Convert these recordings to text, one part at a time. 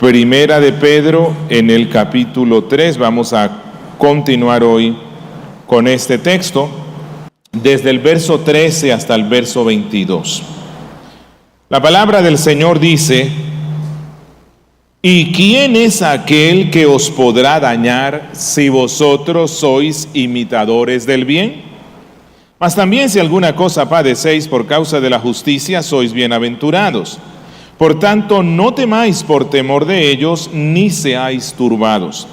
Primera de Pedro en el capítulo 3. Vamos a continuar hoy con este texto desde el verso 13 hasta el verso 22. La palabra del Señor dice: ¿y quién es aquel que os podrá dañar si vosotros sois imitadores del bien? Mas también si alguna cosa padecéis por causa de la justicia, sois bienaventurados. Por tanto, no temáis por temor de ellos, ni seáis turbados,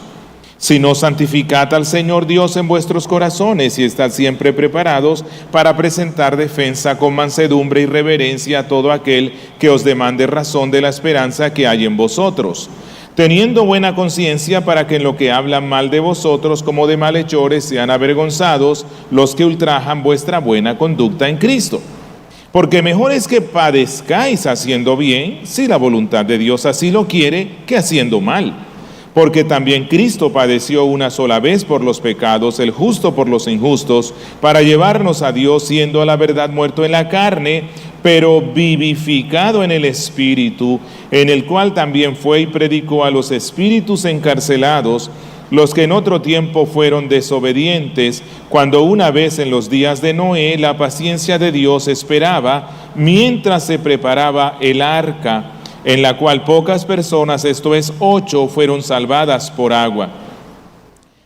sino santificad al Señor Dios en vuestros corazones y estad siempre preparados para presentar defensa con mansedumbre y reverencia a todo aquel que os demande razón de la esperanza que hay en vosotros, teniendo buena conciencia, para que en lo que hablan mal de vosotros como de malhechores sean avergonzados los que ultrajan vuestra buena conducta en Cristo. Porque mejor es que padezcáis haciendo bien, si la voluntad de Dios así lo quiere, que haciendo mal. Porque también Cristo padeció una sola vez por los pecados, el justo por los injustos, para llevarnos a Dios, siendo a la verdad muerto en la carne, pero vivificado en el Espíritu, en el cual también fue y predicó a los espíritus encarcelados, los que en otro tiempo fueron desobedientes, cuando una vez en los días de Noé la paciencia de Dios esperaba, mientras se preparaba el arca, en la cual pocas personas, esto es 8, fueron salvadas por agua.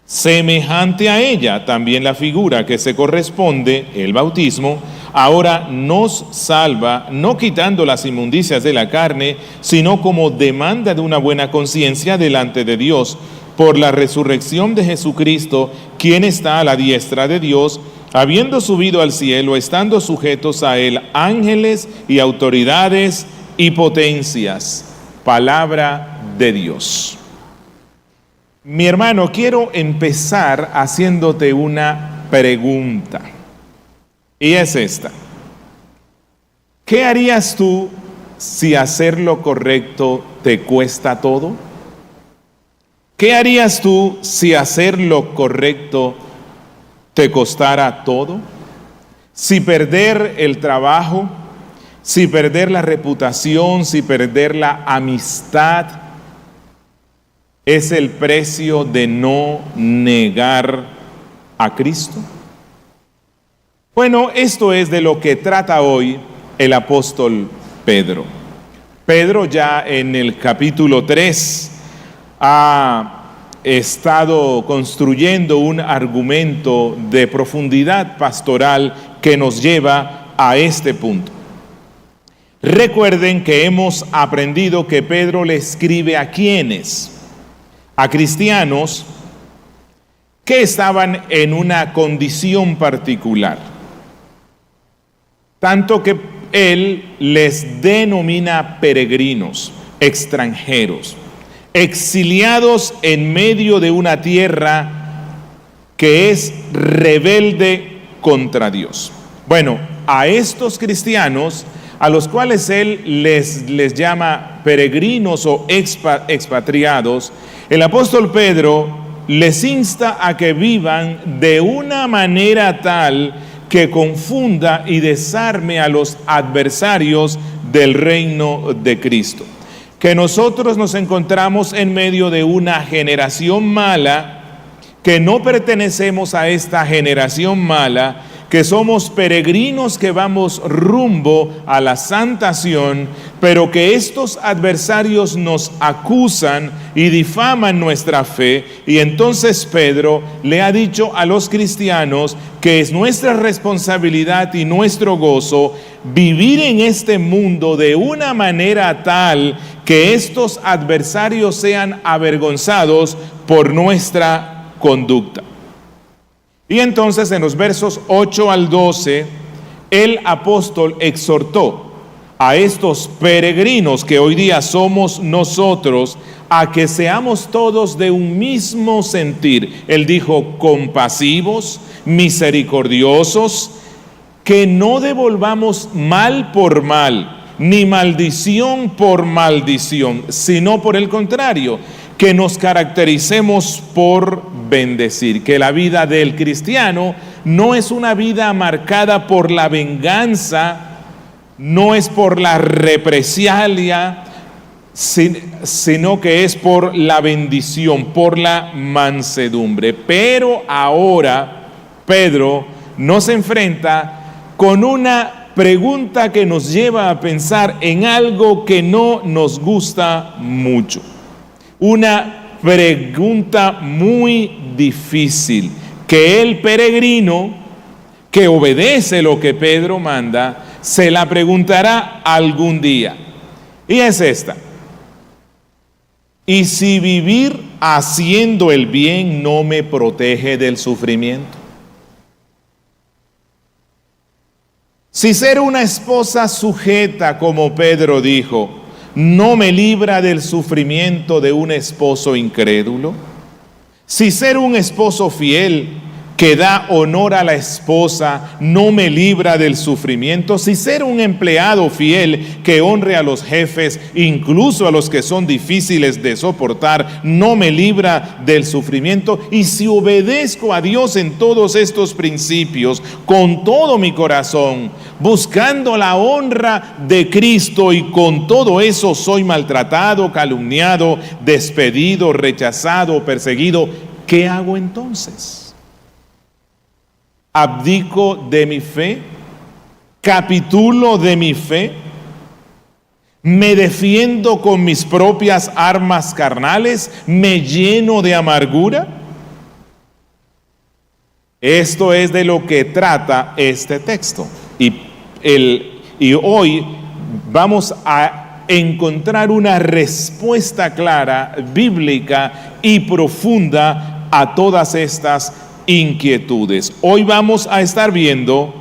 Semejante a ella también la figura que se corresponde, el bautismo, ahora nos salva, no quitando las inmundicias de la carne, sino como demanda de una buena conciencia delante de Dios, por la resurrección de Jesucristo, quien está a la diestra de Dios, habiendo subido al cielo, estando sujetos a él ángeles y autoridades y potencias. Palabra de Dios. Mi hermano, quiero empezar haciéndote una pregunta, y es esta: ¿qué harías tú si hacer lo correcto te cuesta todo? ¿Qué harías tú si hacer lo correcto te costara todo? Si perder el trabajo, si perder la reputación, si perder la amistad, es el precio de no negar a Cristo. Bueno, esto es de lo que trata hoy el apóstol Pedro. Pedro ya en el capítulo 3 ha estado construyendo un argumento de profundidad pastoral que nos lleva a este punto. Recuerden que hemos aprendido que Pedro le escribe ¿a quiénes? A cristianos que estaban en una condición particular, tanto que él les denomina peregrinos, extranjeros, exiliados en medio de una tierra que es rebelde contra Dios. Bueno, a estos cristianos, a los cuales él les llama peregrinos o expatriados, el apóstol Pedro les insta a que vivan de una manera tal que confunda y desarme a los adversarios del reino de Cristo. Que nosotros nos encontramos en medio de una generación mala, que no pertenecemos a esta generación mala, que somos peregrinos que vamos rumbo a la santación, pero que estos adversarios nos acusan y difaman nuestra fe. Y entonces Pedro le ha dicho a los cristianos que es nuestra responsabilidad y nuestro gozo vivir en este mundo de una manera tal que estos adversarios sean avergonzados por nuestra conducta. Y entonces en los versos 8 al 12, el apóstol exhortó a estos peregrinos que hoy día somos nosotros a que seamos todos de un mismo sentir. Él dijo: compasivos, misericordiosos, que no devolvamos mal por mal, ni maldición por maldición, sino por el contrario, que nos caractericemos por bendecir. Que la vida del cristiano no es una vida marcada por la venganza, no es por la represalia, sino que es por la bendición, por la mansedumbre. Pero ahora Pedro nos enfrenta con una pregunta que nos lleva a pensar en algo que no nos gusta mucho. Una pregunta muy difícil que el peregrino que obedece lo que Pedro manda se la preguntará algún día. Y es esta: ¿y si vivir haciendo el bien no me protege del sufrimiento? Si ser una esposa sujeta, como Pedro dijo, no me libra del sufrimiento de un esposo incrédulo. Si ser un esposo fiel que da honor a la esposa no me libra del sufrimiento, si ser un empleado fiel que honre a los jefes, incluso a los que son difíciles de soportar, no me libra del sufrimiento, y si obedezco a Dios en todos estos principios con todo mi corazón, buscando la honra de Cristo, y con todo eso soy maltratado, calumniado, despedido, rechazado, perseguido, ¿qué hago entonces? ¿Abdico de mi fe? ¿Capitulo de mi fe? ¿Me defiendo con mis propias armas carnales? ¿Me lleno de amargura? Esto es de lo que trata este texto. Y hoy vamos a encontrar una respuesta clara, bíblica y profunda a todas estas inquietudes. Hoy vamos a estar viendo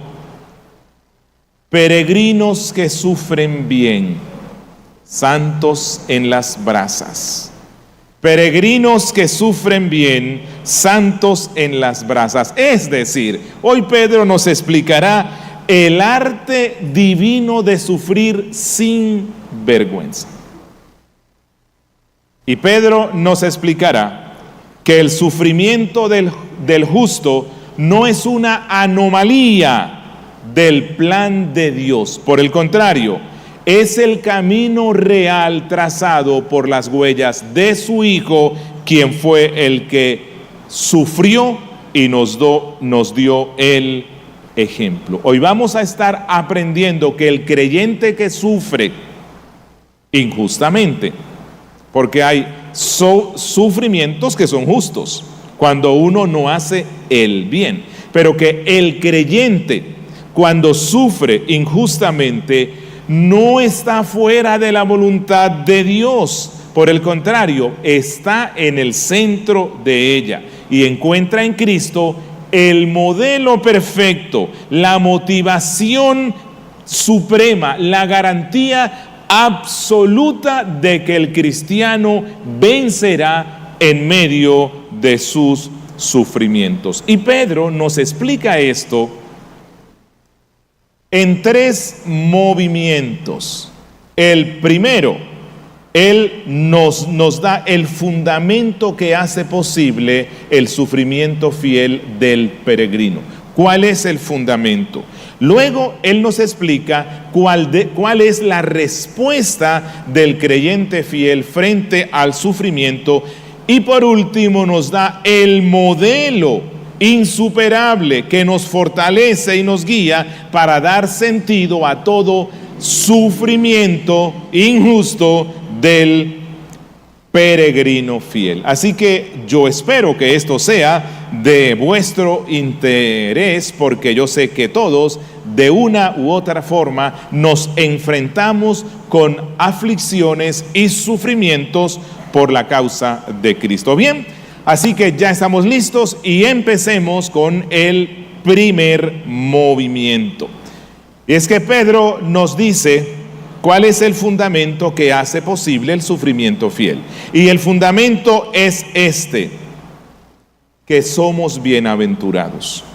peregrinos que sufren bien, santos en las brasas. Peregrinos que sufren bien, santos en las brasas. Es decir, hoy Pedro nos explicará el arte divino de sufrir sin vergüenza. Y Pedro nos explicará que el sufrimiento del justo no es una anomalía del plan de Dios. Por el contrario, es el camino real trazado por las huellas de su Hijo, quien fue el que sufrió y nos dio el ejemplo. Hoy vamos a estar aprendiendo que el creyente que sufre injustamente, porque hay sufrimientos que son justos cuando uno no hace el bien, pero que el creyente cuando sufre injustamente no está fuera de la voluntad de Dios, por el contrario, está en el centro de ella y encuentra en Cristo el modelo perfecto, la motivación suprema, la garantía absoluta de que el cristiano vencerá en medio de sus sufrimientos. Y Pedro nos explica esto en 3 movimientos. El primero, él nos da el fundamento que hace posible el sufrimiento fiel del peregrino. ¿Cuál es el fundamento? Luego él nos explica cuál es la respuesta del creyente fiel frente al sufrimiento, y por último nos da el modelo insuperable que nos fortalece y nos guía para dar sentido a todo sufrimiento injusto del peregrino fiel. Así que yo espero que esto sea de vuestro interés, porque yo sé que todos de una u otra forma nos enfrentamos con aflicciones y sufrimientos por la causa de Cristo. Bien, así que ya estamos listos y empecemos con el primer movimiento. Y es que Pedro nos dice cuál es el fundamento que hace posible el sufrimiento fiel. Y el fundamento es este: que somos bienaventurados.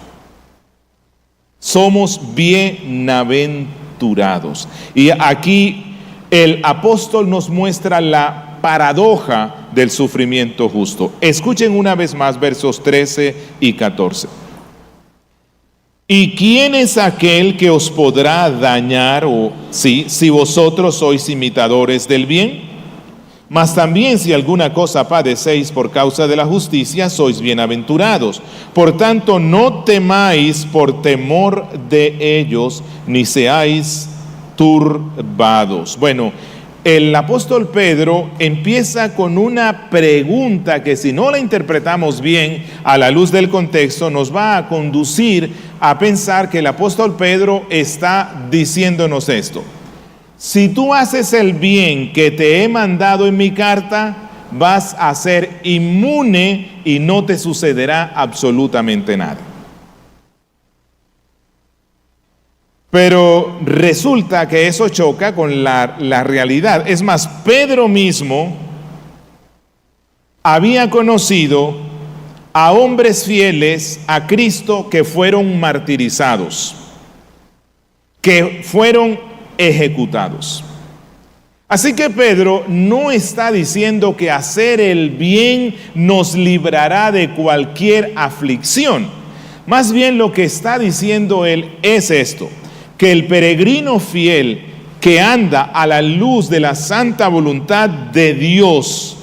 Somos bienaventurados. Y aquí el apóstol nos muestra la paradoja del sufrimiento justo. Escuchen una vez más versos 13 y 14. ¿Y quién es aquel que os podrá dañar si vosotros sois imitadores del bien? Mas también si alguna cosa padecéis por causa de la justicia, sois bienaventurados. Por tanto, no temáis por temor de ellos, ni seáis turbados. Bueno, el apóstol Pedro empieza con una pregunta que, si no la interpretamos bien a la luz del contexto, nos va a conducir a pensar que el apóstol Pedro está diciéndonos esto: si tú haces el bien que te he mandado en mi carta, vas a ser inmune y no te sucederá absolutamente nada. Pero resulta que eso choca con la realidad. Es más, Pedro mismo había conocido a hombres fieles a Cristo que fueron martirizados, que fueron ejecutados. Así que Pedro no está diciendo que hacer el bien nos librará de cualquier aflicción. Más bien lo que está diciendo él es esto: que el peregrino fiel que anda a la luz de la santa voluntad de Dios,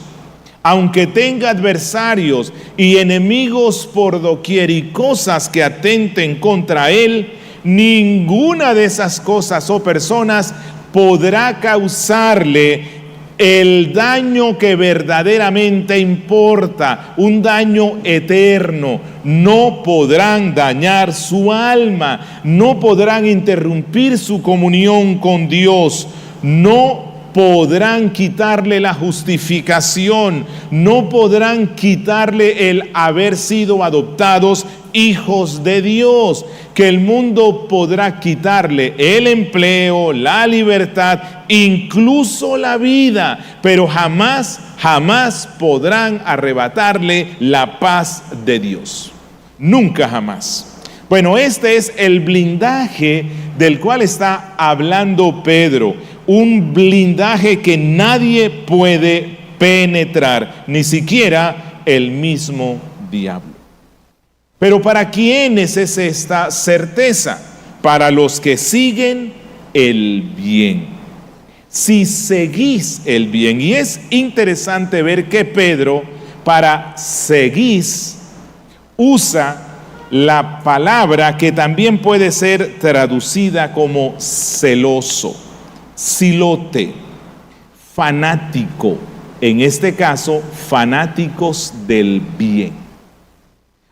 aunque tenga adversarios y enemigos por doquier y cosas que atenten contra él, ninguna de esas cosas o personas podrá causarle el daño que verdaderamente importa, un daño eterno. No podrán dañar su alma, no podrán interrumpir su comunión con Dios, no podrán quitarle la justificación, no podrán quitarle el haber sido adoptados hijos de Dios. Que el mundo podrá quitarle el empleo, la libertad, incluso la vida, pero jamás podrán arrebatarle la paz de Dios. Nunca jamás. Bueno, este es el blindaje del cual está hablando Pedro. Un blindaje que nadie puede penetrar, ni siquiera el mismo diablo. Pero ¿para quiénes es esta certeza? Para los que siguen el bien. Si seguís el bien. Y es interesante ver que Pedro, para seguís, usa la palabra que también puede ser traducida como celoso, silote, fanático. En este caso, fanáticos del bien.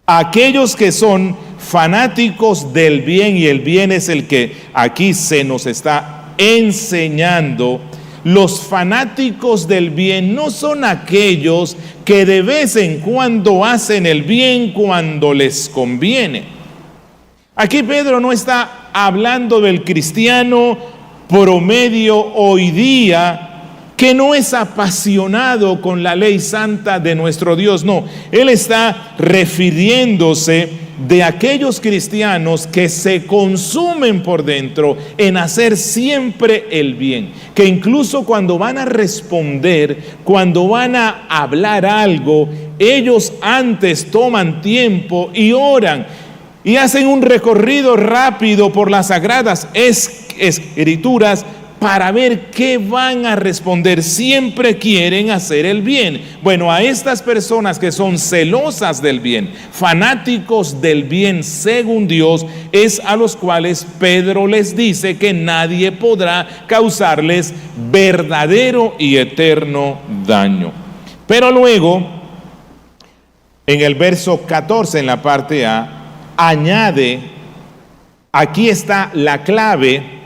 Aquellos que son fanáticos del bien, y el bien es el que aquí se nos está enseñando. Los fanáticos del bien no son aquellos que de vez en cuando hacen el bien cuando les conviene. Aquí Pedro no está hablando del cristiano promedio hoy día que no es apasionado con la ley santa de nuestro Dios. No, él está refiriéndose de aquellos cristianos que se consumen por dentro en hacer siempre el bien, que incluso cuando van a responder, cuando van a hablar algo, ellos antes toman tiempo y oran y hacen un recorrido rápido por las sagradas escrituras para ver qué van a responder. Siempre quieren hacer el bien. Bueno, a estas personas que son celosas del bien, fanáticos del bien según Dios, es a los cuales Pedro les dice que nadie podrá causarles verdadero y eterno daño. Pero luego, en el verso 14, en la parte A, añade, aquí está la clave,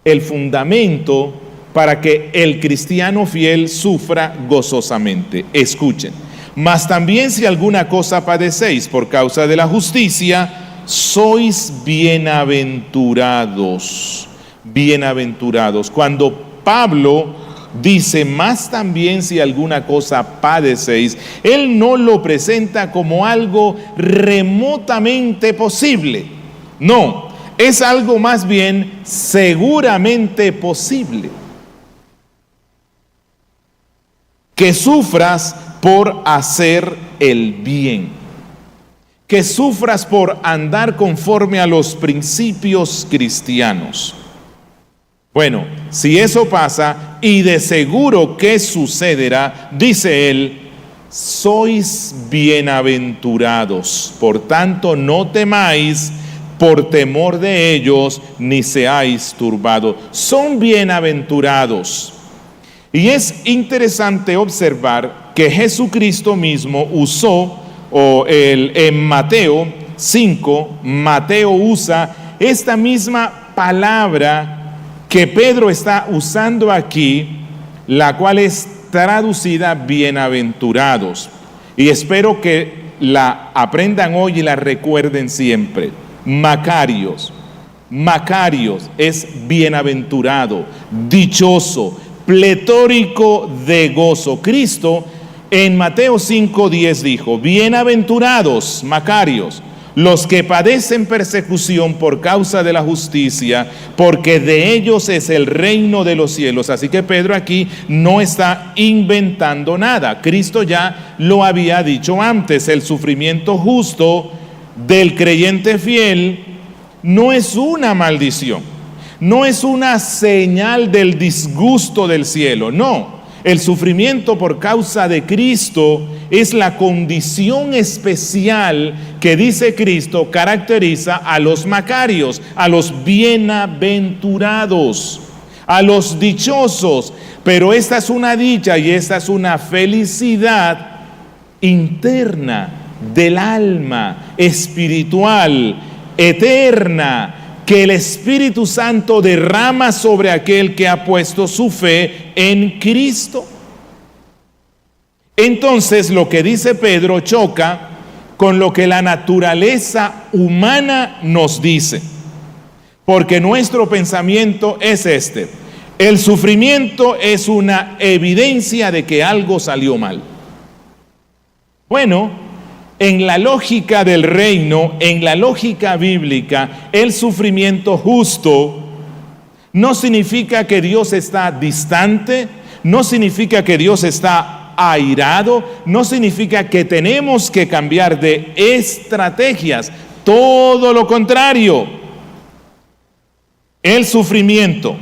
el fundamento para que el cristiano fiel sufra gozosamente. Escuchen: mas también si alguna cosa padecéis por causa de la justicia, sois bienaventurados. Bienaventurados. Cuando Pablo dice, más también si alguna cosa padecéis, él no lo presenta como algo remotamente posible. No, es algo más bien seguramente posible. Que sufras por hacer el bien. Que sufras por andar conforme a los principios cristianos. Bueno, si eso pasa, y de seguro que sucederá, dice él, sois bienaventurados, por tanto no temáis por temor de ellos, ni seáis turbados. Son bienaventurados. Y es interesante observar que Jesucristo mismo usó, en Mateo 5, Mateo usa esta misma palabra que Pedro está usando aquí, la cual es traducida bienaventurados. Y espero que la aprendan hoy y la recuerden siempre. Macarios. Macarios es bienaventurado, dichoso, pletórico de gozo. Cristo en Mateo 5:10 dijo, bienaventurados, Macarios, los que padecen persecución por causa de la justicia, porque de ellos es el reino de los cielos. Así que Pedro aquí no está inventando nada. Cristo ya lo había dicho antes. El sufrimiento justo del creyente fiel no es una maldición, no es una señal del disgusto del cielo, no. El sufrimiento por causa de Cristo es la condición especial que, dice Cristo, caracteriza a los macarios, a los bienaventurados, a los dichosos. Pero esta es una dicha y esta es una felicidad interna del alma, espiritual, eterna, que el Espíritu Santo derrama sobre aquel que ha puesto su fe en Cristo. Entonces, lo que dice Pedro choca con lo que la naturaleza humana nos dice, porque nuestro pensamiento es este: el sufrimiento es una evidencia de que algo salió mal. Bueno, en la lógica del reino, en la lógica bíblica, el sufrimiento justo no significa que Dios está distante, no significa que Dios está airado, no significa que tenemos que cambiar de estrategias, todo lo contrario. El sufrimiento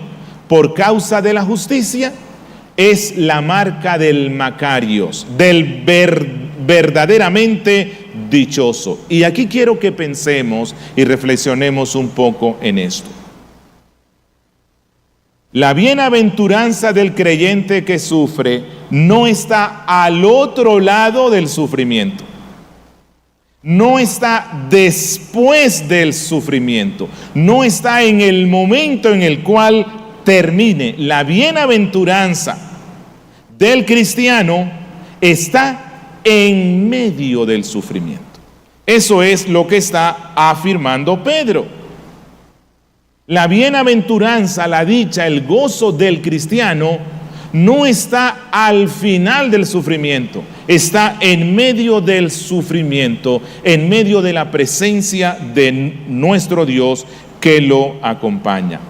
por causa de la justicia es la marca del Macarios, del verdaderamente dichoso. Y aquí quiero que pensemos y reflexionemos un poco en esto. La bienaventuranza del creyente que sufre no está al otro lado del sufrimiento, no está después del sufrimiento, no está en el momento en el cual termine. La bienaventuranza del cristiano está en medio del sufrimiento. Eso es lo que está afirmando Pedro. La bienaventuranza, la dicha, el gozo del cristiano no está al final del sufrimiento, está en medio del sufrimiento, en medio de la presencia de nuestro Dios que lo acompaña.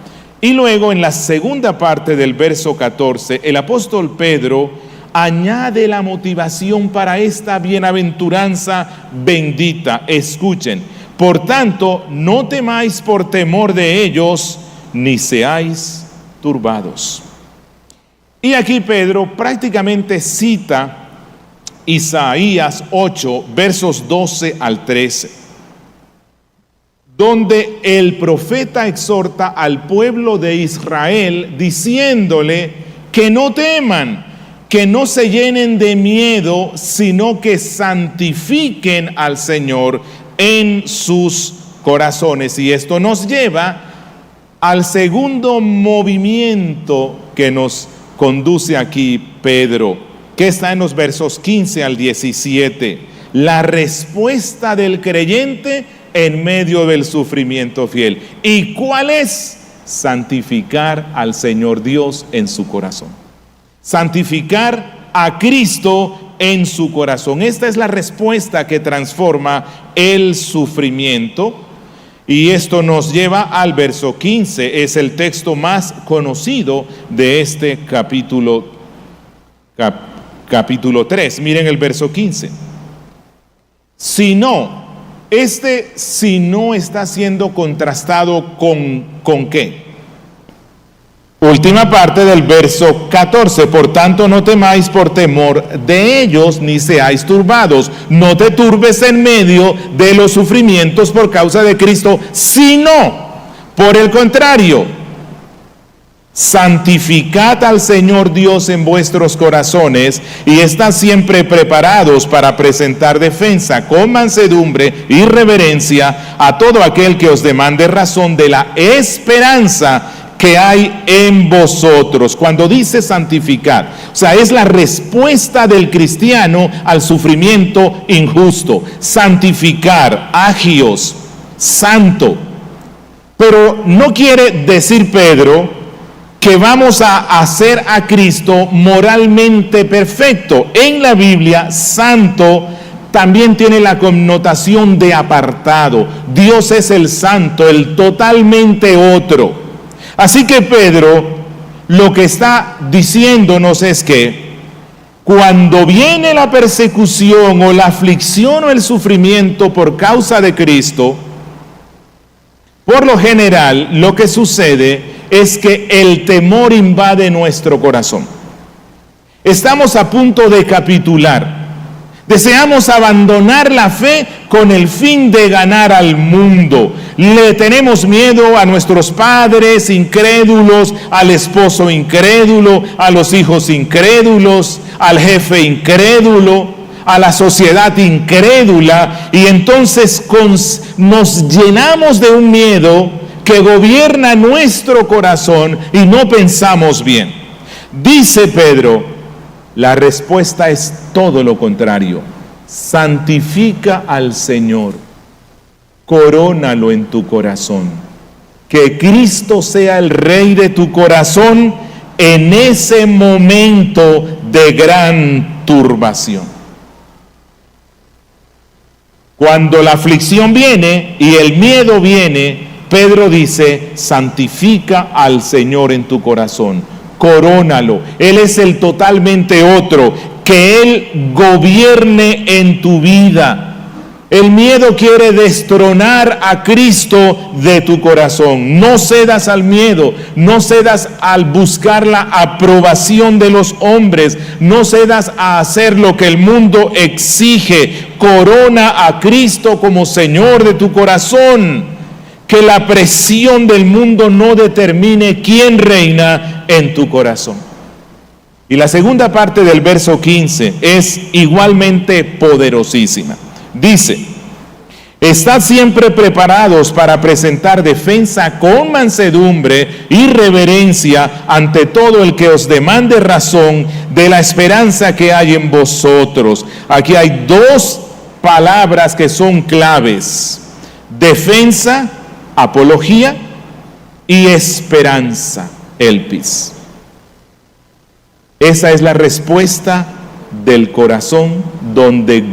Y luego en la segunda parte del verso 14, el apóstol Pedro añade la motivación para esta bienaventuranza bendita. Escuchen: por tanto, no temáis por temor de ellos, ni seáis turbados. Y aquí Pedro prácticamente cita Isaías 8, versos 12 al 13, donde el profeta exhorta al pueblo de Israel diciéndole que no teman, que no se llenen de miedo, sino que santifiquen al Señor en sus corazones. Y esto nos lleva al segundo movimiento que nos conduce aquí Pedro, que está en los versos 15 al 17. La respuesta del creyente en medio del sufrimiento fiel. ¿Y cuál es? Santificar al Señor Dios en su corazón. Santificar a Cristo en su corazón. Esta es la respuesta que transforma el sufrimiento. Y esto nos lleva al verso 15. Es el texto más conocido de este capítulo 3. Miren el verso 15. Si no está siendo contrastado con ¿qué? Última parte del verso 14, por tanto no temáis por temor de ellos, ni seáis turbados, no te turbes en medio de los sufrimientos por causa de Cristo, sino, por el contrario, santificad al Señor Dios en vuestros corazones y estad siempre preparados para presentar defensa con mansedumbre y reverencia a todo aquel que os demande razón de la esperanza que hay en vosotros. Cuando dice santificar, o sea, es la respuesta del cristiano al sufrimiento injusto. Santificar, agios, santo. Pero no quiere decir Pedro que vamos a hacer a Cristo moralmente perfecto. En la Biblia, santo también tiene la connotación de apartado. Dios es el santo, el totalmente otro. Así que Pedro lo que está diciéndonos es que cuando viene la persecución o la aflicción o el sufrimiento por causa de Cristo, por lo general lo que sucede es que el temor invade nuestro corazón. Estamos a punto de capitular. Deseamos abandonar la fe con el fin de ganar al mundo. Le tenemos miedo a nuestros padres incrédulos, al esposo incrédulo, a los hijos incrédulos, al jefe incrédulo, a la sociedad incrédula, y entonces nos llenamos de un miedo que gobierna nuestro corazón y no pensamos bien. Dice Pedro, la respuesta es todo lo contrario. Santifica al Señor, corónalo en tu corazón, que Cristo sea el Rey de tu corazón en ese momento de gran turbación. Cuando la aflicción viene y el miedo viene, Pedro dice, santifica al Señor en tu corazón, corónalo. Él es el totalmente otro, que Él gobierne en tu vida. El miedo quiere destronar a Cristo de tu corazón. No cedas al miedo, no cedas al buscar la aprobación de los hombres, no cedas a hacer lo que el mundo exige. Corona a Cristo como Señor de tu corazón. Que la presión del mundo no determine quién reina en tu corazón. Y la segunda parte del verso 15 es igualmente poderosísima. Dice, estad siempre preparados para presentar defensa con mansedumbre y reverencia ante todo el que os demande razón de la esperanza que hay en vosotros. Aquí hay dos palabras que son claves: defensa, apología, y esperanza, elpis. Esa es la respuesta del corazón donde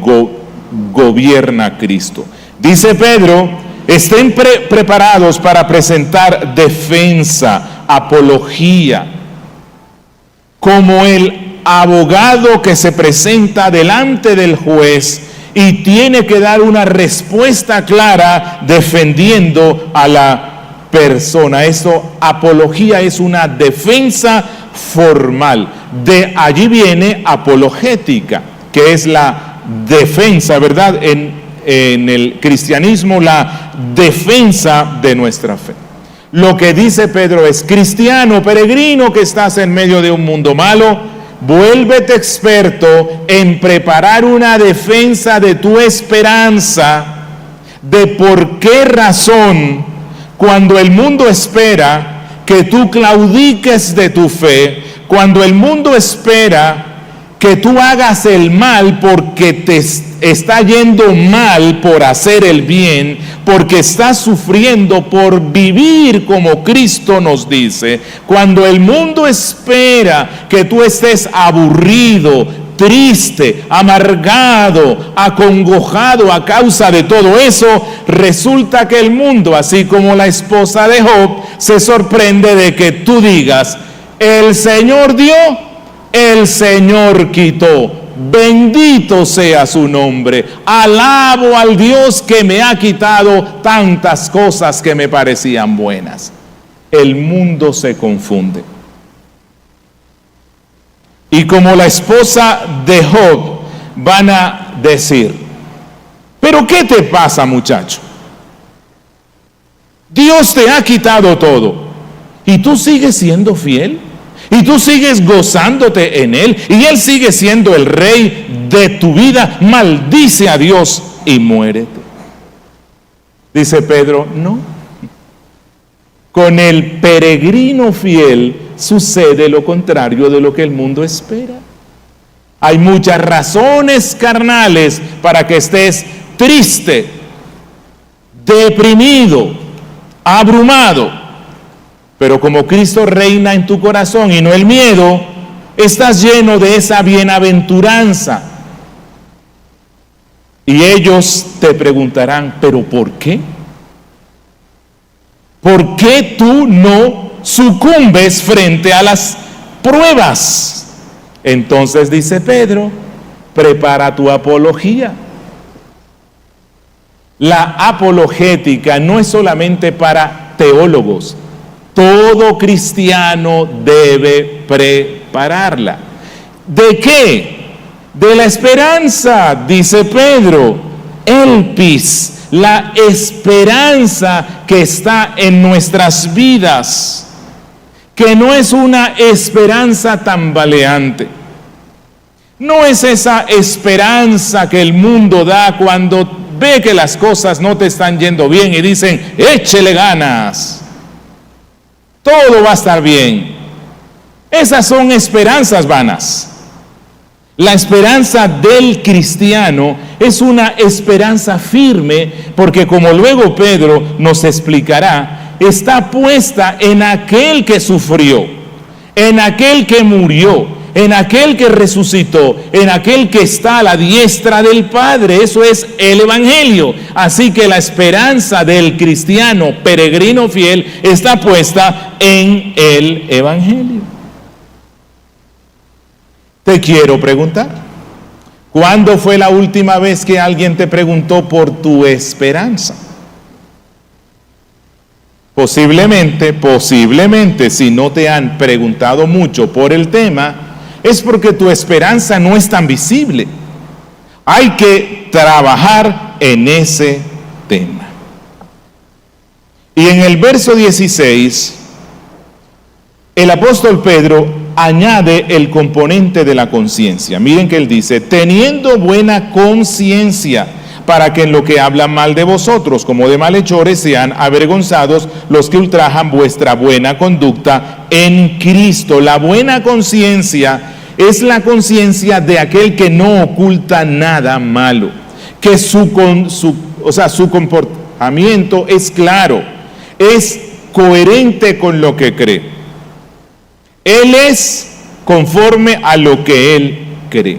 gobierna Cristo. Dice Pedro, estén preparados para presentar defensa, apología, como el abogado que se presenta delante del juez y tiene que dar una respuesta clara defendiendo a la persona. Eso, apología, es una defensa formal. De allí viene apologética, que es la defensa, ¿verdad? En el cristianismo, la defensa de nuestra fe. Lo que dice Pedro es, cristiano, peregrino que estás en medio de un mundo malo, vuélvete experto en preparar una defensa de tu esperanza, de por qué razón, cuando el mundo espera que tú claudiques de tu fe, cuando el mundo espera que tú hagas el mal porque te está yendo mal por hacer el bien, porque estás sufriendo por vivir como Cristo nos dice, cuando el mundo espera que tú estés aburrido, triste, amargado, acongojado a causa de todo eso, resulta que el mundo, así como la esposa de Job, se sorprende de que tú digas, el Señor dio, el Señor quitó, bendito sea su nombre, alabo al Dios que me ha quitado tantas cosas que me parecían buenas. El mundo se confunde. y como la esposa de Job van a decir: ¿pero qué te pasa, muchacho? Dios te ha quitado todo y tú sigues siendo fiel y tú sigues gozándote en Él y Él sigue siendo el rey de tu vida. Maldice a Dios y muérete. Dice Pedro: no. Con el peregrino fiel sucede lo contrario de lo que el mundo espera. Hay muchas razones carnales para que estés triste, deprimido, abrumado. Pero como Cristo reina en tu corazón y no el miedo, estás lleno de esa bienaventuranza. Y ellos te preguntarán: ¿pero por qué? ¿Por qué tú no sucumbes frente a las pruebas? Entonces dice Pedro: prepara tu apología. La apologética no es solamente para teólogos. Todo cristiano debe prepararla. ¿De qué? De la esperanza, dice Pedro. Elpis, la esperanza que está en nuestras vidas, que no es una esperanza tambaleante. No es esa esperanza que el mundo da cuando ve que las cosas no te están yendo bien y dicen: échele ganas, todo va a estar bien. Esas son esperanzas vanas. La esperanza del cristiano es una esperanza firme, porque como luego Pedro nos explicará, está puesta en aquel que sufrió, en aquel que murió, en aquel que resucitó, en aquel que está a la diestra del Padre. Eso es el Evangelio. Así que la esperanza del cristiano peregrino fiel está puesta en el Evangelio. Te quiero preguntar: ¿cuándo fue la última vez que alguien te preguntó por tu esperanza? Posiblemente, si no te han preguntado mucho por el tema, es porque tu esperanza no es tan visible. Hay que trabajar en ese tema. Y en el verso 16, el apóstol Pedro añade el componente de la conciencia. Miren que él dice: teniendo buena conciencia, para que en lo que hablan mal de vosotros, como de malhechores, sean avergonzados los que ultrajan vuestra buena conducta en Cristo. La buena conciencia es la conciencia de aquel que no oculta nada malo, que su comportamiento es claro, es coherente con lo que cree. Él es conforme a lo que él cree.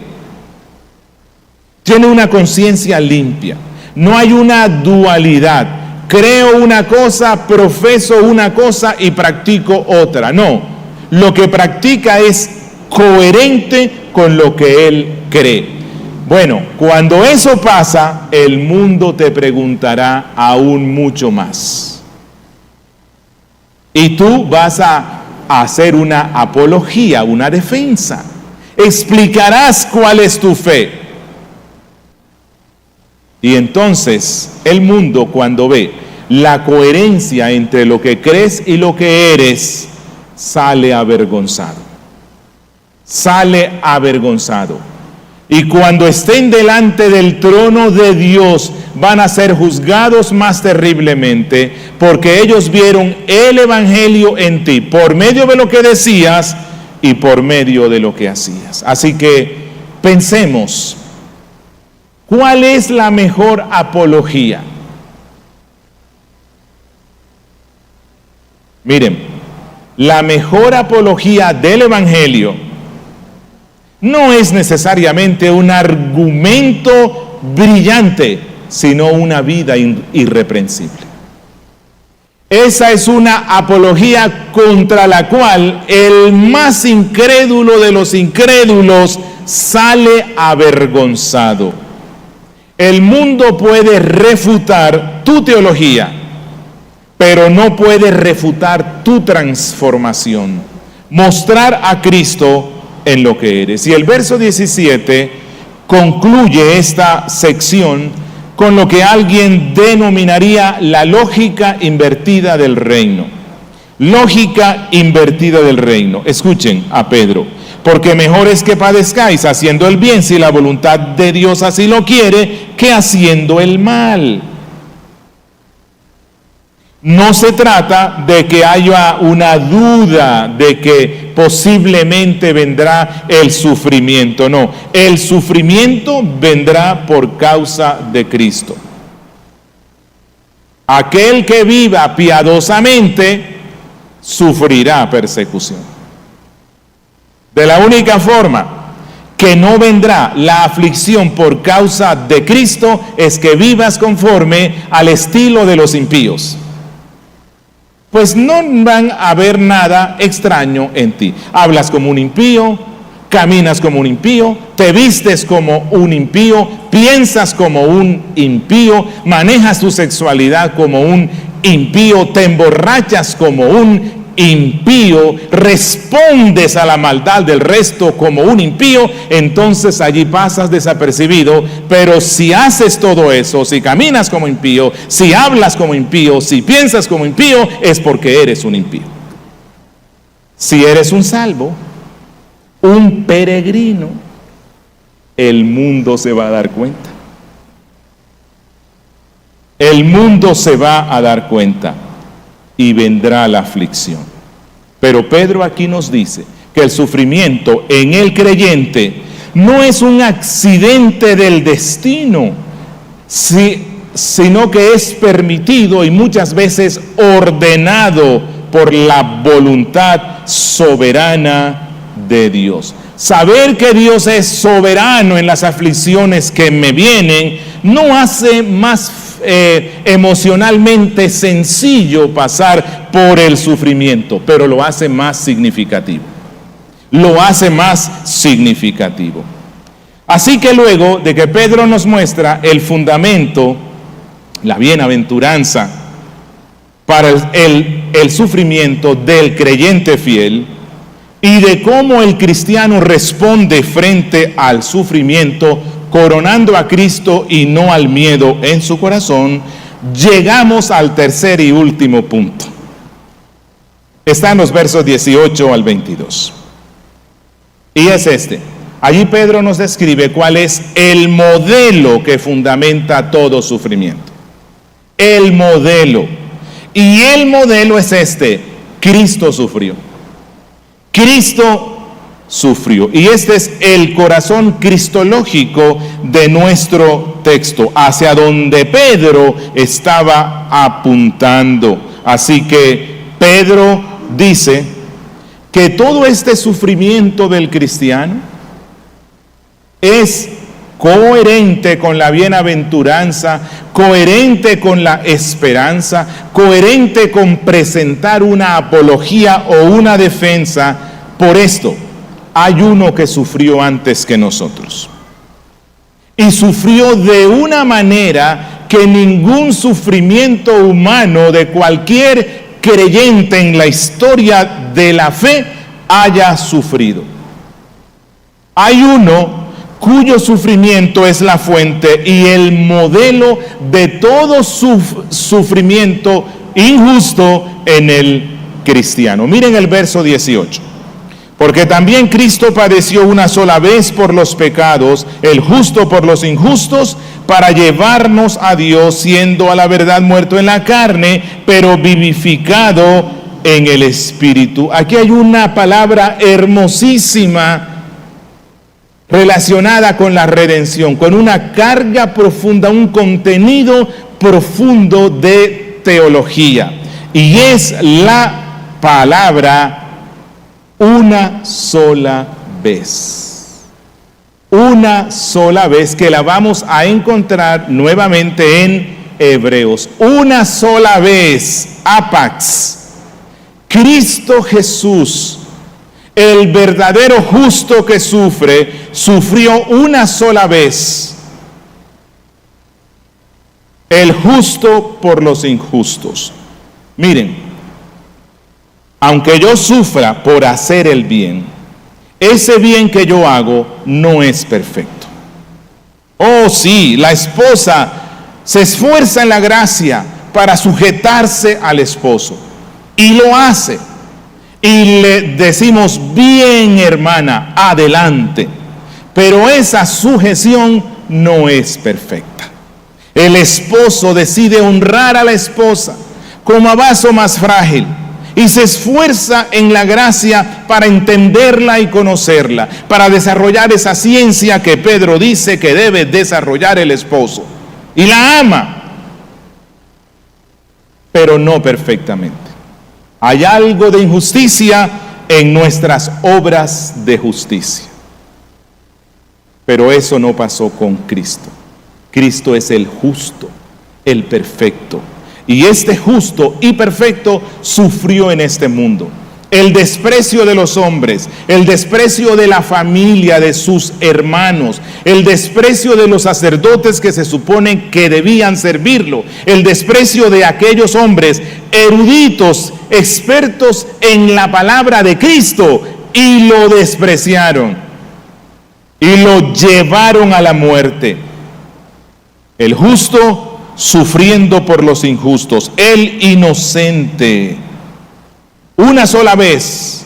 Tiene una conciencia limpia. No hay una dualidad. Creo una cosa, profeso una cosa y practico otra. No. Lo que practica es coherente con lo que él cree. Bueno, cuando eso pasa, el mundo te preguntará aún mucho más. Y tú vas a hacer una apología, una defensa. Explicarás cuál es tu fe. Y entonces el mundo, cuando ve la coherencia entre lo que crees y lo que eres, sale avergonzado. Sale avergonzado. Y cuando estén delante del trono de Dios, van a ser juzgados más terriblemente, porque ellos vieron el Evangelio en ti, por medio de lo que decías y por medio de lo que hacías. Así que pensemos, ¿cuál es la mejor apología? Miren, la mejor apología del Evangelio no es necesariamente un argumento brillante, sino una vida irreprensible. Esa es una apología contra la cual el más incrédulo de los incrédulos sale avergonzado. El mundo puede refutar tu teología, pero no puede refutar tu transformación. Mostrar a Cristo en lo que eres. Y el verso 17 concluye esta sección con lo que alguien denominaría la lógica invertida del reino. Lógica invertida del reino. Escuchen a Pedro. Porque mejor es que padezcáis haciendo el bien, si la voluntad de Dios así lo quiere, que haciendo el mal. No se trata de que haya una duda de que posiblemente vendrá el sufrimiento. No, el sufrimiento vendrá por causa de Cristo. Aquel que viva piadosamente sufrirá persecución. De la única forma que no vendrá la aflicción por causa de Cristo es que vivas conforme al estilo de los impíos. Pues no van a ver nada extraño en ti. Hablas como un impío, caminas como un impío, te vistes como un impío, piensas como un impío, manejas tu sexualidad como un impío, te emborrachas como un impío, respondes a la maldad del resto como un impío, entonces allí pasas desapercibido. Pero si haces todo eso, si caminas como impío, si hablas como impío, si piensas como impío, es porque eres un impío. Si eres un salvo, un peregrino, el mundo se va a dar cuenta. El mundo se va a dar cuenta. Y vendrá la aflicción. Pero Pedro aquí nos dice que el sufrimiento en el creyente no es un accidente del destino, sino que es permitido y muchas veces ordenado por la voluntad soberana de Dios. Saber que Dios es soberano en las aflicciones que me vienen no hace más emocionalmente sencillo pasar por el sufrimiento, pero lo hace más significativo. Lo hace más significativo. Así que luego de que Pedro nos muestra el fundamento, la bienaventuranza para el sufrimiento del creyente fiel y de cómo el cristiano responde frente al sufrimiento, coronando a Cristo y no al miedo en su corazón, llegamos al tercer y último punto. Está en los versos 18 al 22. Y es este. Allí Pedro nos describe cuál es el modelo que fundamenta todo sufrimiento. El modelo. Y el modelo es este. Cristo sufrió. Cristo sufrió. Y este es el corazón cristológico de nuestro texto, hacia donde Pedro estaba apuntando. Así que Pedro dice que todo este sufrimiento del cristiano es coherente con la bienaventuranza, coherente con la esperanza, coherente con presentar una apología o una defensa. Por esto, hay uno que sufrió antes que nosotros. Y sufrió de una manera que ningún sufrimiento humano de cualquier creyente en la historia de la fe haya sufrido. Hay uno cuyo sufrimiento es la fuente y el modelo de todo sufrimiento injusto en el cristiano. Miren el verso 18. Porque también Cristo padeció una sola vez por los pecados, el justo por los injustos, para llevarnos a Dios, siendo a la verdad muerto en la carne, pero vivificado en el Espíritu. Aquí hay una palabra hermosísima relacionada con la redención, con una carga profunda, un contenido profundo de teología. Y es la palabra una sola vez. Una sola vez, que la vamos a encontrar nuevamente en Hebreos. Una sola vez, apax. Cristo Jesús, el verdadero justo que sufrió una sola vez. El justo por los injustos. Miren, aunque yo sufra por hacer el bien, ese bien que yo hago no es perfecto. Oh sí, la esposa se esfuerza en la gracia para sujetarse al esposo y lo hace. Y le decimos, bien hermana, adelante. Pero esa sujeción no es perfecta. El esposo decide honrar a la esposa como a vaso más frágil y se esfuerza en la gracia para entenderla y conocerla, para desarrollar esa ciencia que Pedro dice que debe desarrollar el esposo. Y la ama, pero no perfectamente. Hay algo de injusticia en nuestras obras de justicia. Pero eso no pasó con Cristo. Cristo es el justo, el perfecto. Y este justo y perfecto sufrió en este mundo el desprecio de los hombres, el desprecio de la familia, de sus hermanos, el desprecio de los sacerdotes que se supone que debían servirlo, el desprecio de aquellos hombres eruditos, expertos en la palabra de Cristo, y lo despreciaron y lo llevaron a la muerte. El justo sufriendo por los injustos, el inocente, una sola vez,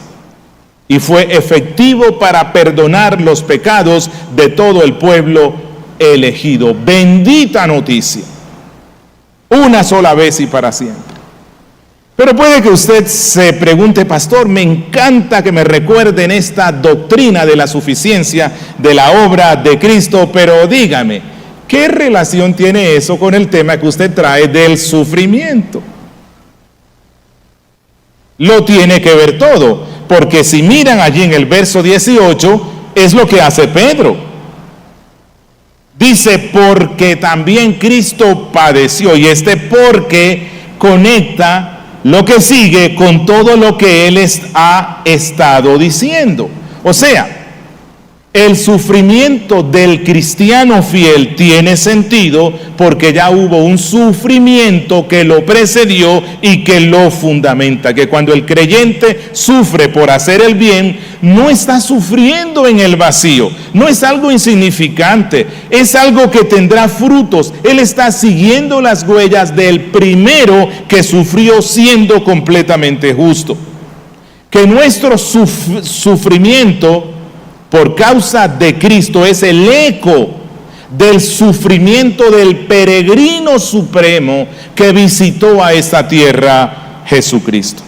y fue efectivo para perdonar los pecados de todo el pueblo elegido. Bendita noticia, una sola vez y para siempre. Pero puede que usted se pregunte, pastor, me encanta que me recuerden esta doctrina de la suficiencia de la obra de Cristo, pero dígame, ¿qué relación tiene eso con el tema que usted trae del sufrimiento? Lo tiene que ver todo, porque si miran allí en el verso 18, es lo que hace Pedro. Dice, porque también Cristo padeció, y este porque conecta lo que sigue con todo lo que él ha estado diciendo. O sea, el sufrimiento del cristiano fiel tiene sentido porque ya hubo un sufrimiento que lo precedió y que lo fundamenta. Que cuando el creyente sufre por hacer el bien, no está sufriendo en el vacío, no es algo insignificante, es algo que tendrá frutos. Él está siguiendo las huellas del primero que sufrió siendo completamente justo. Que nuestro sufrimiento por causa de Cristo es el eco del sufrimiento del peregrino supremo que visitó a esta tierra, Jesucristo.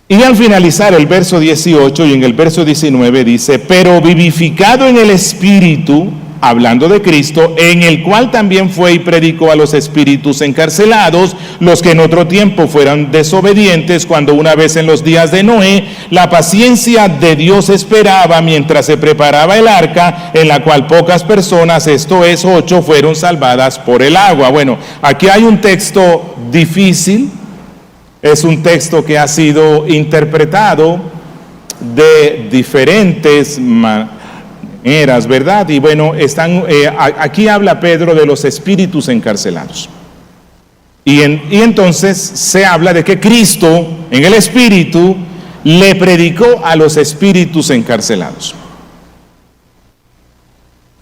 Y al finalizar el verso 18 y en el verso 19 dice, pero vivificado en el Espíritu, hablando de Cristo, en el cual también fue y predicó a los espíritus encarcelados, los que en otro tiempo fueran desobedientes, cuando una vez en los días de Noé, la paciencia de Dios esperaba mientras se preparaba el arca, en la cual pocas personas, esto es 8, fueron salvadas por el agua. Bueno, aquí hay un texto difícil, es un texto que ha sido interpretado de diferentes maneras, ¿verdad? Y bueno, aquí habla Pedro de los espíritus encarcelados. Y entonces se habla de que Cristo, en el Espíritu, le predicó a los espíritus encarcelados.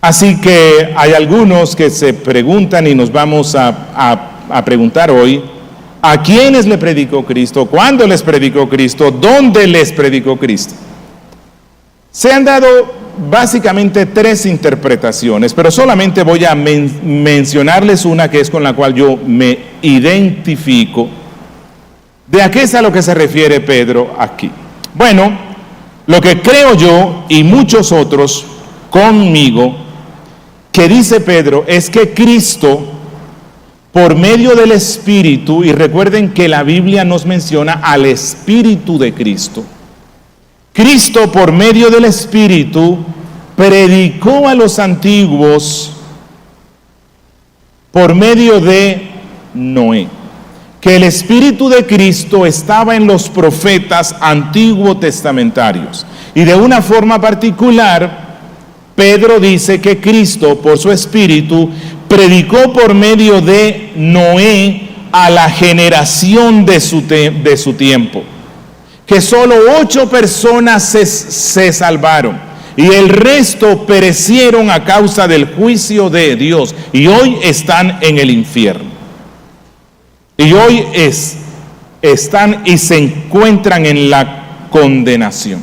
Así que hay algunos que se preguntan y nos vamos a preguntar hoy, ¿a quiénes le predicó Cristo? ¿Cuándo les predicó Cristo? ¿Dónde les predicó Cristo? Se han dado básicamente 3 interpretaciones, pero solamente voy a mencionarles una que es con la cual yo me identifico. ¿De a qué es a lo que se refiere Pedro aquí? Bueno, lo que creo yo y muchos otros conmigo que dice Pedro es que Cristo, por medio del Espíritu, y recuerden que la Biblia nos menciona al Espíritu de Cristo, Cristo, por medio del Espíritu, predicó a los antiguos por medio de Noé. Que el Espíritu de Cristo estaba en los profetas antiguo testamentarios. Y de una forma particular, Pedro dice que Cristo, por su Espíritu, predicó por medio de Noé a la generación de su tiempo. que solo 8 personas se salvaron y el resto perecieron a causa del juicio de Dios y hoy están en el infierno. Y hoy están y se encuentran en la condenación.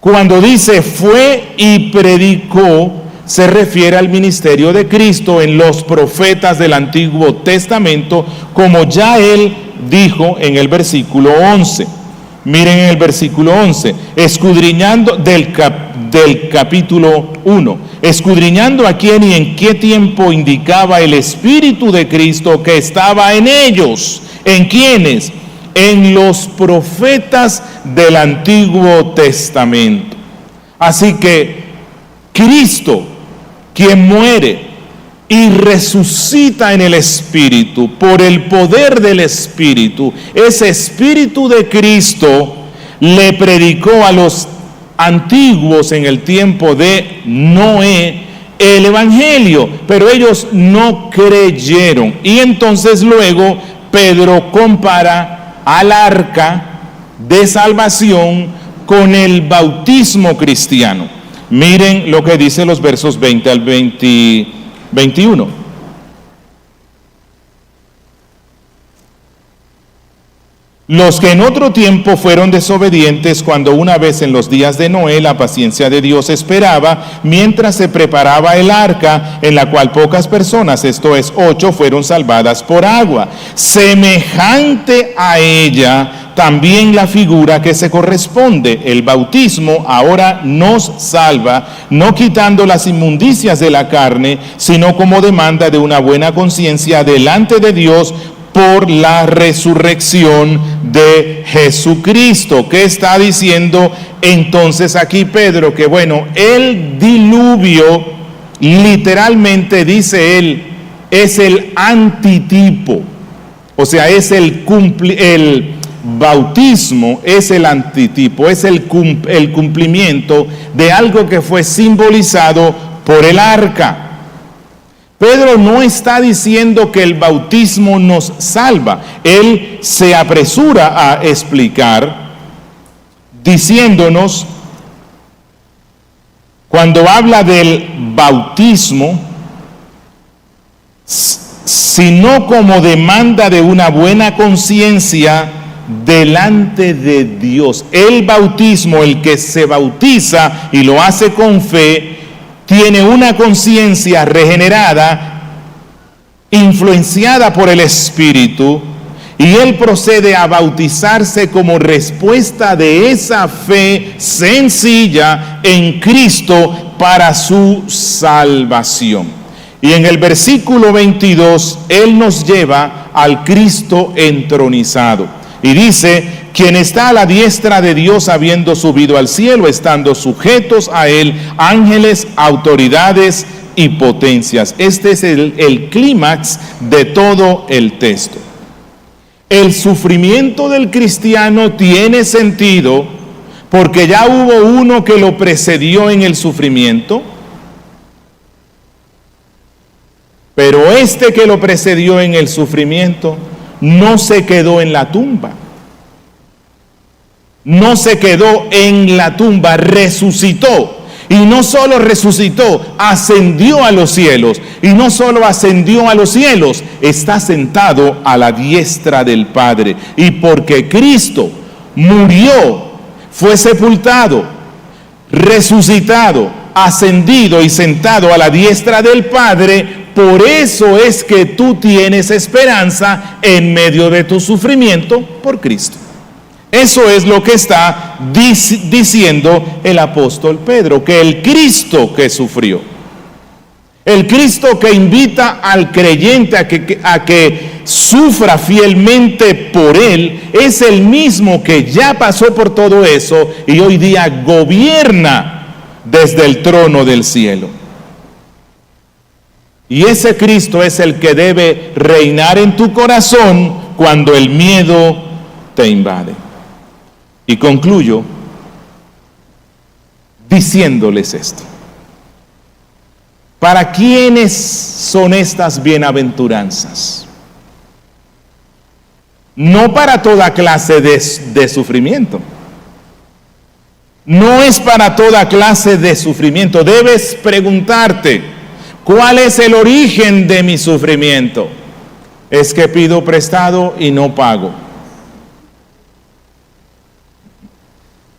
Cuando dice fue y predicó, se refiere al ministerio de Cristo en los profetas del Antiguo Testamento, como ya él dijo en el versículo 11. Miren en el versículo 11, escudriñando del capítulo 1, escudriñando a quién y en qué tiempo indicaba el Espíritu de Cristo que estaba en ellos. ¿En quiénes? En los profetas del Antiguo Testamento. Así que Cristo, quien muere y resucita en el Espíritu, por el poder del Espíritu, ese Espíritu de Cristo le predicó a los antiguos en el tiempo de Noé el Evangelio, pero ellos no creyeron. Y entonces luego Pedro compara al arca de salvación con el bautismo cristiano. Miren lo que dice los versos 20 al 21. Los que en otro tiempo fueron desobedientes cuando una vez en los días de Noé la paciencia de Dios esperaba, mientras se preparaba el arca, en la cual pocas personas, esto es 8, fueron salvadas por agua. Semejante a ella, también la figura que se corresponde, el bautismo, ahora nos salva, no quitando las inmundicias de la carne, sino como demanda de una buena conciencia delante de Dios por la resurrección de Jesucristo. ¿Qué está diciendo entonces aquí Pedro? Que bueno, el diluvio, literalmente dice él, es el antitipo, o sea, es el bautismo es el antitipo, es el cumplimiento de algo que fue simbolizado por el arca. Pedro no está diciendo que el bautismo nos salva. Él se apresura a explicar diciéndonos, cuando habla del bautismo, sino como demanda de una buena conciencia delante de Dios. El bautismo, el que se bautiza y lo hace con fe, tiene una conciencia regenerada, influenciada por el Espíritu, y él procede a bautizarse como respuesta de esa fe sencilla en Cristo para su salvación. Y en el versículo 22, él nos lleva al Cristo entronizado. Y dice, quien está a la diestra de Dios habiendo subido al cielo, estando sujetos a él ángeles, autoridades y potencias. Este es el clímax de todo el texto. El sufrimiento del cristiano tiene sentido porque ya hubo uno que lo precedió en el sufrimiento, pero este que lo precedió en el sufrimiento no se quedó en la tumba. No se quedó en la tumba, resucitó. Y no solo resucitó, ascendió a los cielos. Y no solo ascendió a los cielos, está sentado a la diestra del Padre. Y porque Cristo murió, fue sepultado, resucitado, ascendido y sentado a la diestra del Padre, por eso es que tú tienes esperanza en medio de tu sufrimiento por Cristo. Eso es lo que está diciendo el apóstol Pedro, que el Cristo que sufrió, el Cristo que invita al creyente a que sufra fielmente por él, es el mismo que ya pasó por todo eso y hoy día gobierna desde el trono del cielo. Y ese Cristo es el que debe reinar en tu corazón cuando el miedo te invade. Y concluyo diciéndoles esto. ¿Para quiénes son estas bienaventuranzas? no para toda clase de sufrimiento. No es para toda clase de sufrimiento. Debes preguntarte, ¿cuál es el origen de mi sufrimiento? ¿Es que pido prestado y no pago?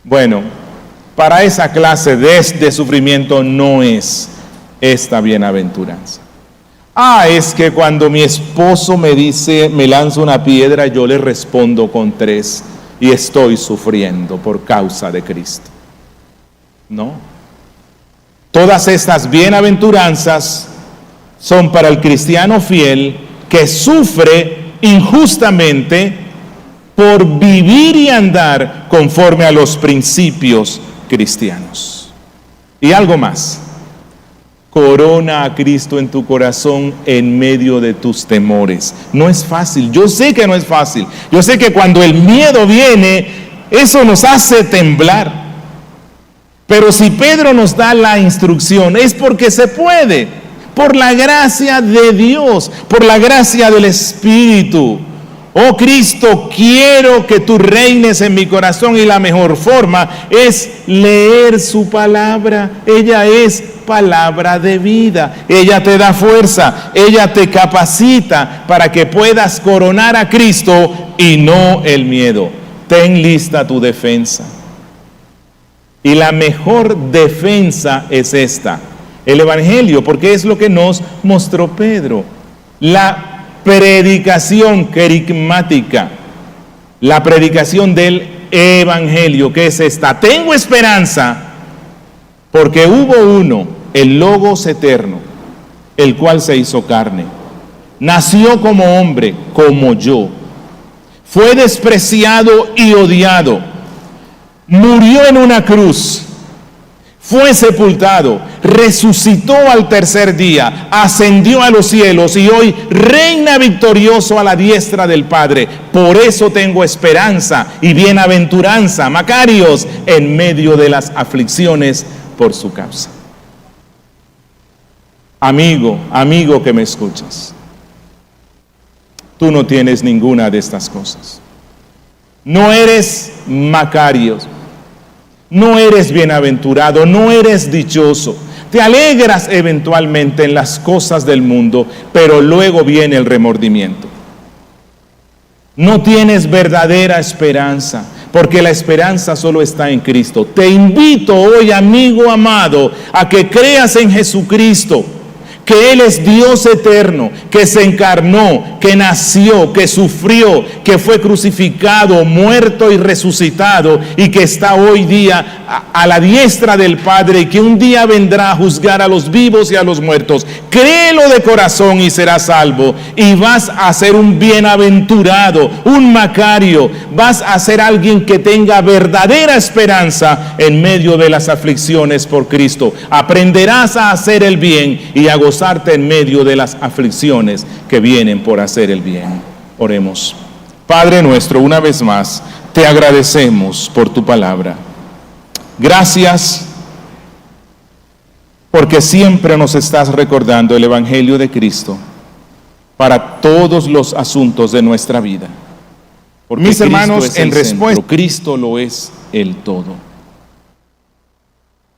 Bueno, para esa clase de sufrimiento no es esta bienaventuranza. Es que cuando mi esposo me dice, me lanza una piedra, yo le respondo con 3 y estoy sufriendo por causa de Cristo. No. Todas estas bienaventuranzas son para el cristiano fiel que sufre injustamente por vivir y andar conforme a los principios cristianos. Y algo más. Corona a Cristo en tu corazón en medio de tus temores. No es fácil. Yo sé que no es fácil. Yo sé que cuando el miedo viene, eso nos hace temblar. Pero si Pedro nos da la instrucción, es porque se puede, por la gracia de Dios, por la gracia del Espíritu. Oh Cristo, quiero que tú reines en mi corazón y la mejor forma es leer su palabra. Ella es palabra de vida. Ella te da fuerza, ella te capacita para que puedas coronar a Cristo y no el miedo. Ten lista tu defensa. Y la mejor defensa es esta, el Evangelio, porque es lo que nos mostró Pedro. La predicación querigmática, la predicación del Evangelio, que es esta. Tengo esperanza porque hubo uno, el Logos eterno, el cual se hizo carne. Nació como hombre, como yo. Fue despreciado y odiado. Murió en una cruz, fue sepultado, resucitó al tercer día, ascendió a los cielos y hoy reina victorioso a la diestra del Padre. Por eso tengo esperanza y bienaventuranza, Macarios, en medio de las aflicciones por su causa. Amigo que me escuchas, tú no tienes ninguna de estas cosas. No eres Macarios. No eres bienaventurado, no eres dichoso. Te alegras eventualmente en las cosas del mundo, pero luego viene el remordimiento. No tienes verdadera esperanza, porque la esperanza solo está en Cristo. Te invito hoy, amigo amado, a que creas en Jesucristo, que Él es Dios eterno, que se encarnó, que nació, que sufrió, que fue crucificado, muerto y resucitado, y que está hoy día a la diestra del Padre, y que un día vendrá a juzgar a los vivos y a los muertos. Créelo de corazón y serás salvo, y vas a ser un bienaventurado, un Macario, vas a ser alguien que tenga verdadera esperanza en medio de las aflicciones por Cristo. Aprenderás a hacer el bien y a gozarte en medio de las aflicciones que vienen por hacer el bien. Oremos. Padre nuestro, una vez más, te agradecemos por tu palabra. Gracias porque siempre nos estás recordando el Evangelio de Cristo para todos los asuntos de nuestra vida. Porque mis hermanos, en respuesta, Cristo lo es el todo.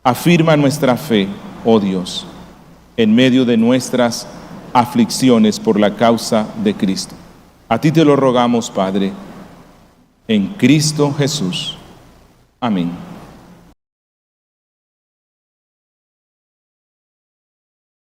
Afirma nuestra fe, oh Dios, en medio de nuestras aflicciones por la causa de Cristo. A ti te lo rogamos, Padre, en Cristo Jesús. Amén.